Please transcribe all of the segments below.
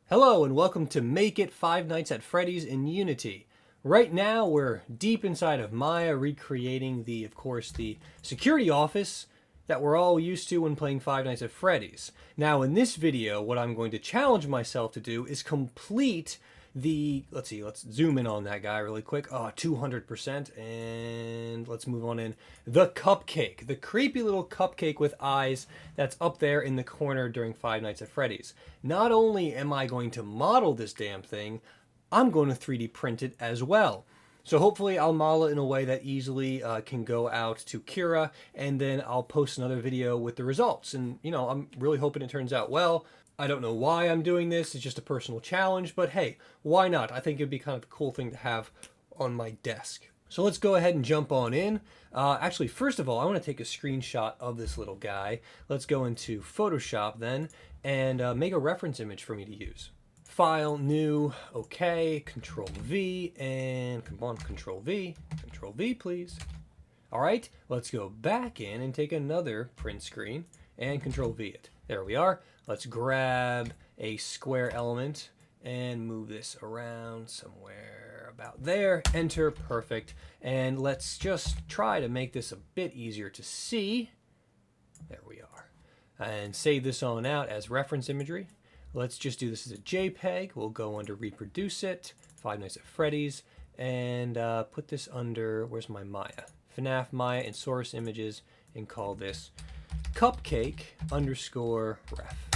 Hello and welcome to Make It Five Nights at Freddy's in Unity. Right now we're deep inside of Maya recreating of course, the security office that we're all used to when playing Five Nights at Freddy's. Now in this video, what I'm going to challenge myself to do is complete let's zoom in on that guy really quick. 200%, and let's move on in. The cupcake, the creepy little cupcake with eyes that's up there in the corner during Five Nights at Freddy's. Not only am I going to model this damn thing, I'm going to 3D print it as well. So hopefully I'll model it in a way that easily can go out to Kira, and then I'll post another video with the results. And, I'm really hoping it turns out well. I don't know why I'm doing this. It's just a personal challenge, but hey, why not? I think it'd be kind of a cool thing to have on my desk. So let's go ahead and jump on in. Actually, first of all, I want to take a screenshot of this little guy. Let's go into Photoshop then and make a reference image for me to use. File, new, okay, Control V, and come on, Control V, please. All right, let's go back in and take another print screen and Control V it. There we are. Let's grab a square element and move this around somewhere about there. Enter, perfect. And let's just try to make this a bit easier to see. There we are. And save this on out as reference imagery. Let's just do this as a JPEG. We'll go under reproduce it, Five Nights at Freddy's, and put this under, where's my Maya? FNAF Maya and source images, and call this Cupcake _ ref.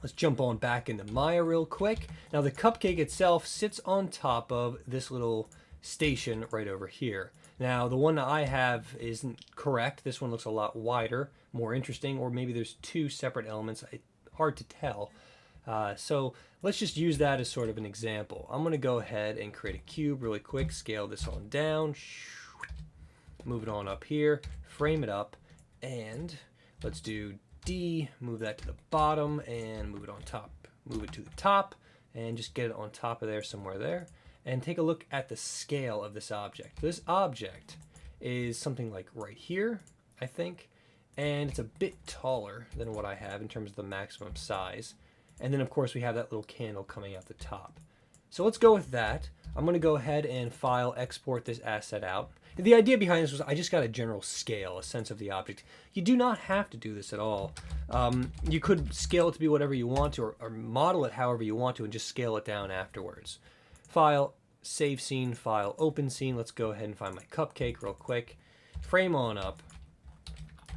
Let's jump on back into Maya real quick. Now the cupcake itself sits on top of this little station right over here. Now the one that I have isn't correct. This one looks a lot wider, more interesting, or maybe there's two separate elements. Hard to tell. So let's just use that as sort of an example. I'm going to go ahead and create a cube really quick, scale this on down, move it on up here, frame it up, and let's do D, move that to the bottom and move it on top. Move it to the top and just get it on top of there, somewhere there. And take a look at the scale of this object. This object is something like right here, I think. And it's a bit taller than what I have in terms of the maximum size. And then of course we have that little candle coming out the top. So let's go with that. I'm going to go ahead and file, export this asset out. The idea behind this was I just got a general scale, a sense of the object. You do not have to do this at all. You could scale it to be whatever you want to, or model it however you want to, and just scale it down afterwards. File, save scene, file, open scene. Let's go ahead and find my cupcake real quick. Frame on up.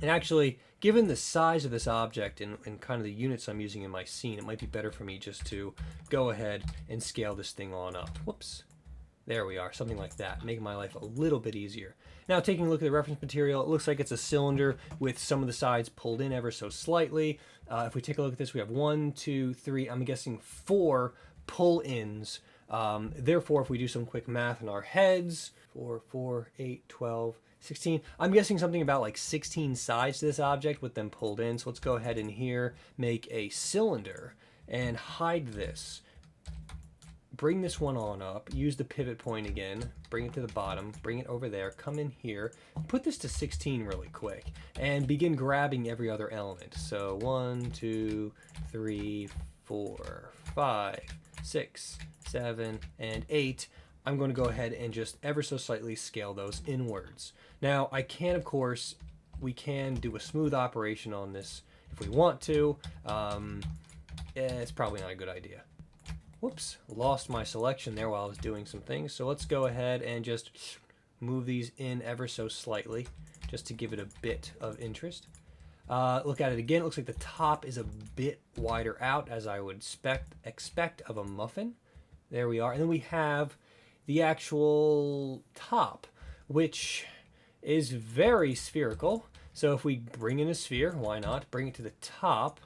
And actually, given the size of this object and kind of the units I'm using in my scene, it might be better for me just to go ahead and scale this thing on up. Whoops. There we are, something like that, making my life a little bit easier. Now, taking a look at the reference material, it looks like it's a cylinder with some of the sides pulled in ever so slightly. If we take a look at this, we have 1, 2, 3, I'm guessing 4 pull-ins. Therefore, if we do some quick math in our heads, 4, 4, 8, 12, 16. I'm guessing something about like 16 sides to this object with them pulled in. So let's go ahead and here make a cylinder and hide this. Bring this one on up, use the pivot point again, bring it to the bottom, bring it over there, come in here, put this to 16 really quick, and begin grabbing every other element. So 1, 2, 3, 4, 5, 6, 7, and 8. I'm going to go ahead and just ever so slightly scale those inwards. Now, I can, of course, we can do a smooth operation on this if we want to. It's probably not a good idea. Whoops, lost my selection there while I was doing some things. So let's go ahead and just move these in ever so slightly, just to give it a bit of interest. Look at it again. It looks like the top is a bit wider out, as I would expect of a muffin. There we are. And then we have the actual top, which is very spherical. So if we bring in a sphere, why not? Bring it to the top.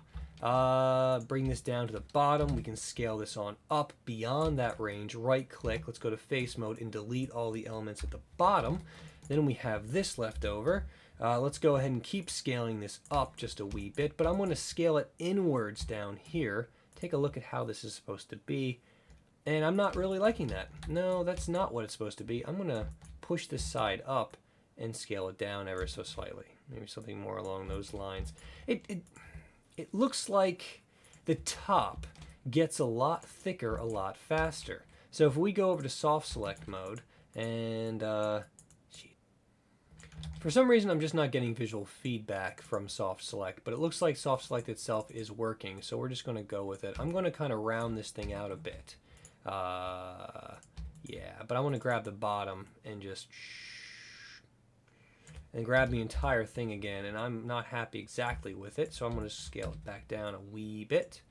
Bring this down to the bottom. We can scale this on up beyond that range. Right click. Let's go to face mode and delete all the elements at the bottom. Then we have this left over. Let's go ahead and keep scaling this up just a wee bit, but I'm going to scale it inwards down here. Take a look at how this is supposed to be. And I'm not really liking that. No, that's not what it's supposed to be. I'm going to push this side up and scale it down ever so slightly. Maybe something more along those lines. It looks like the top gets a lot thicker a lot faster. So if we go over to soft select mode and for some reason I'm just not getting visual feedback from soft select, but it looks like soft select itself is working, so we're just going to go with it. I'm going to kind of round this thing out a bit. Yeah, but I want to grab the bottom and just and grab the entire thing again, and I'm not happy exactly with it, so I'm going to scale it back down a wee bit.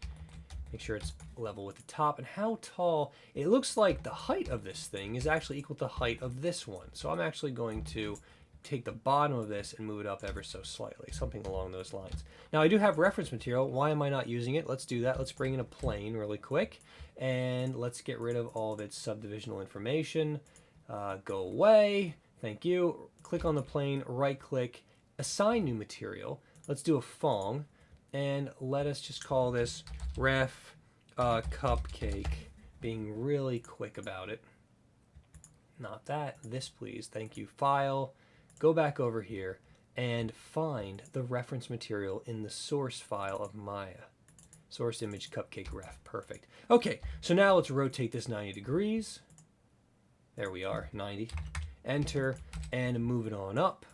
Make sure it's level with the top. And how tall? It looks like the height of this thing is actually equal to the height of this one. So I'm actually going to take the bottom of this and move it up ever so slightly, something along those lines. Now I do have reference material. Why am I not using it? Let's do that. Let's bring in a plane really quick, and let's get rid of all of its subdivisional information. Go away. Thank you. Click on the plane, right click, assign new material. Let's do a Fong, and let us just call this ref cupcake, being really quick about it. Not that, this please, thank you. File, go back over here and find the reference material in the source file of Maya. Source image cupcake ref, perfect. Okay, so now let's rotate this 90 degrees. There we are, 90. Enter, and move it on up.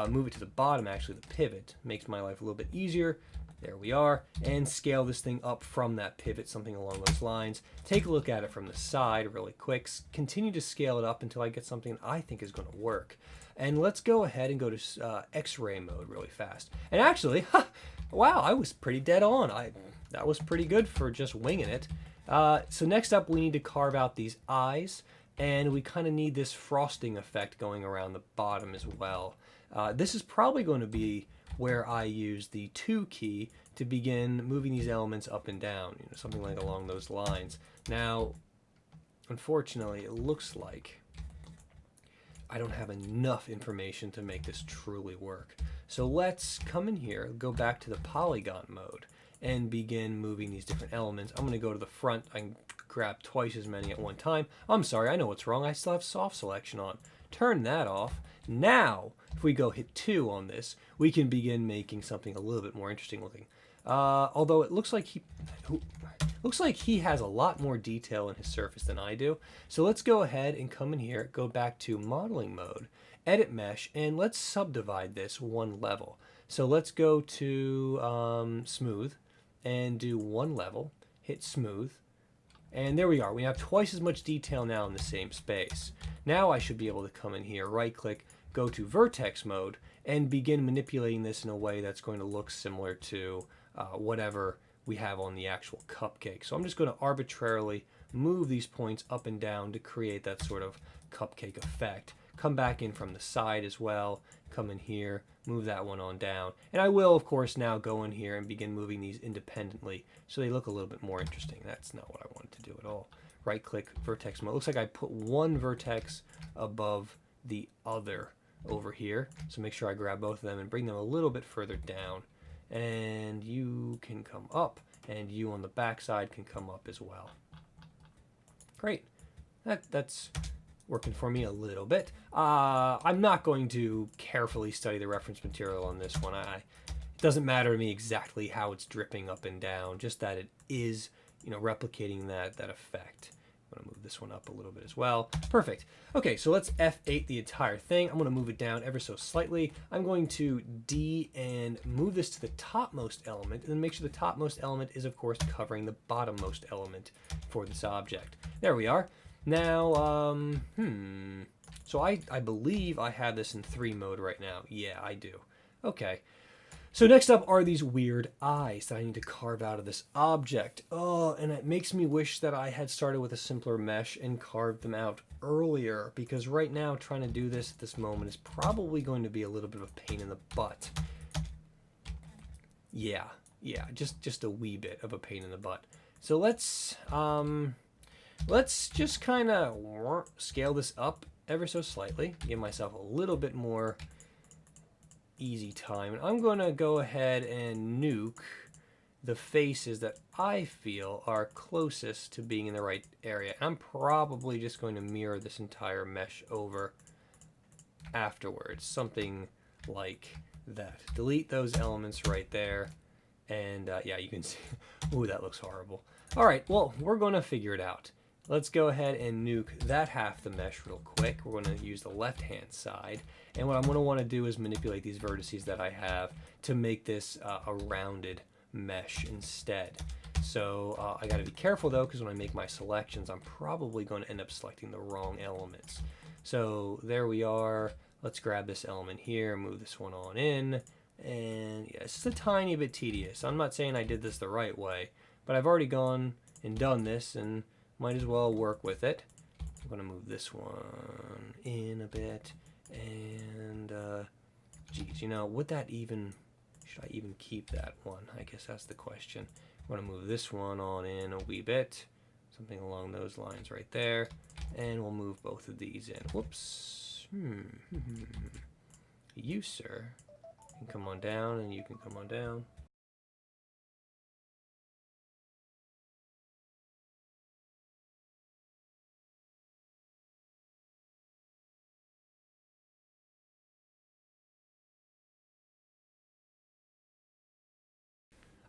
Move it to the bottom, actually, the pivot. Makes my life a little bit easier. There we are. And scale this thing up from that pivot, something along those lines. Take a look at it from the side really quick. Continue to scale it up until I get something I think is going to work. And let's go ahead and go to X-ray mode really fast. And actually, wow, I was pretty dead on. That was pretty good for just winging it. So next up, we need to carve out these eyes. And we kind of need this frosting effect going around the bottom as well. This is probably going to be where I use the 2 key to begin moving these elements up and down, something like along those lines. Now, unfortunately, it looks like I don't have enough information to make this truly work. So let's come in here, go back to the polygon mode, and begin moving these different elements. I'm going to go to the front. I can grab twice as many at one time. I'm sorry, I know what's wrong. I still have soft selection on. Turn that off. Now, if we go hit 2 on this, we can begin making something a little bit more interesting looking. Although it looks like he has a lot more detail in his surface than I do. So let's go ahead and come in here, go back to modeling mode, edit mesh, and let's subdivide this one level. So let's go to smooth and do one level, hit smooth, and there we are. We have twice as much detail now in the same space. Now I should be able to come in here, right click, go to vertex mode, and begin manipulating this in a way that's going to look similar to whatever we have on the actual cupcake. So I'm just going to arbitrarily move these points up and down to create that sort of cupcake effect. Come back in from the side as well, come in here, move that one on down. And I will, of course, now go in here and begin moving these independently so they look a little bit more interesting. That's not what I wanted to do at all. Right click, vertex mode. Looks like I put one vertex above the other over here. So make sure I grab both of them and bring them a little bit further down. And you can come up, and you on the back side can come up as well. Great. That's working for me a little bit. I'm not going to carefully study the reference material on this one. It doesn't matter to me exactly how it's dripping up and down, just that it is, replicating that effect. I'm going to move this one up a little bit as well. Perfect. Okay, so let's F8 the entire thing. I'm going to move it down ever so slightly. I'm going to D and move this to the topmost element, and then make sure the topmost element is, of course, covering the bottommost element for this object. There we are. Now, so I believe I have this in 3 mode right now. Yeah, I do. Okay. So next up are these weird eyes that I need to carve out of this object. Oh, and it makes me wish that I had started with a simpler mesh and carved them out earlier, because right now trying to do this at this moment is probably going to be a little bit of a pain in the butt. Yeah, just a wee bit of a pain in the butt. So let's just kind of scale this up ever so slightly, give myself a little bit more easy time. And I'm going to go ahead and nuke the faces that I feel are closest to being in the right area. And I'm probably just going to mirror this entire mesh over afterwards, something like that. Delete those elements right there, And yeah, you can see, ooh, that looks horrible. All right, well, we're gonna figure it out. Let's go ahead and nuke that half the mesh real quick. We're gonna use the left-hand side. And what I'm gonna wanna do is manipulate these vertices that I have to make this a rounded mesh instead. So I gotta be careful though, because when I make my selections, I'm probably gonna end up selecting the wrong elements. So there we are. Let's grab this element here, move this one on in. And yeah, it's just a tiny bit tedious. I'm not saying I did this the right way, but I've already gone and done this and might as well work with it. I'm gonna move this one in a bit, and geez, you know, would that even, should I even keep that one? I guess that's the question. I'm gonna move this one on in a wee bit, something along those lines right there, and we'll move both of these in. Whoops. You, sir, can come on down, and you can come on down.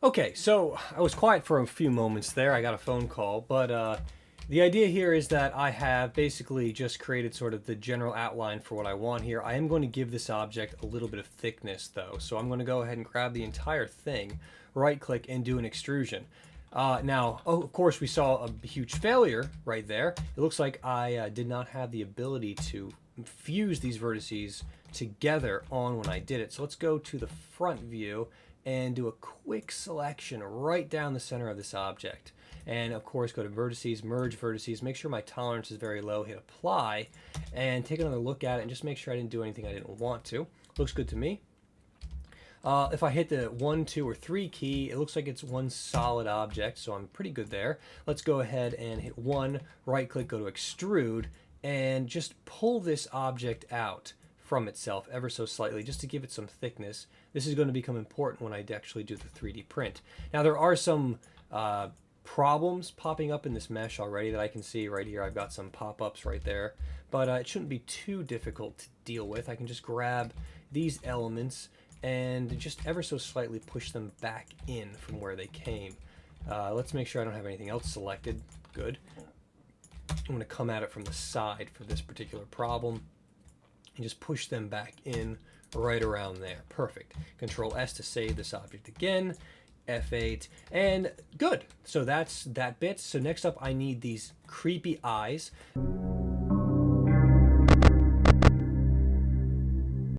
Okay, so I was quiet for a few moments there. I got a phone call, but the idea here is that I have basically just created sort of the general outline for what I want here. I am going to give this object a little bit of thickness though, so I'm going to go ahead and grab the entire thing, right-click, and do an extrusion. Now, of course, we saw a huge failure right there. It looks like I did not have the ability to fuse these vertices together on when I did it. So let's go to the front view and do a quick selection right down the center of this object. And of course, go to vertices, merge vertices, make sure my tolerance is very low, hit apply, and take another look at it and just make sure I didn't do anything I didn't want to. Looks good to me. If I hit the 1, 2, or 3 key, it looks like it's one solid object, so I'm pretty good there. Let's go ahead and hit 1, right click, go to extrude, and just pull this object out from itself ever so slightly just to give it some thickness. This is going to become important when I actually do the 3D print. Now there are some problems popping up in this mesh already that I can see right here. I've got some pop-ups right there, but it shouldn't be too difficult to deal with. I can just grab these elements and just ever so slightly push them back in from where they came. Let's make sure I don't have anything else selected. Good. I'm going to come at it from the side for this particular problem and just push them back in right around there. Perfect. Control S to save this object again. F8, and good. So that's that bit. So next up I need these creepy eyes.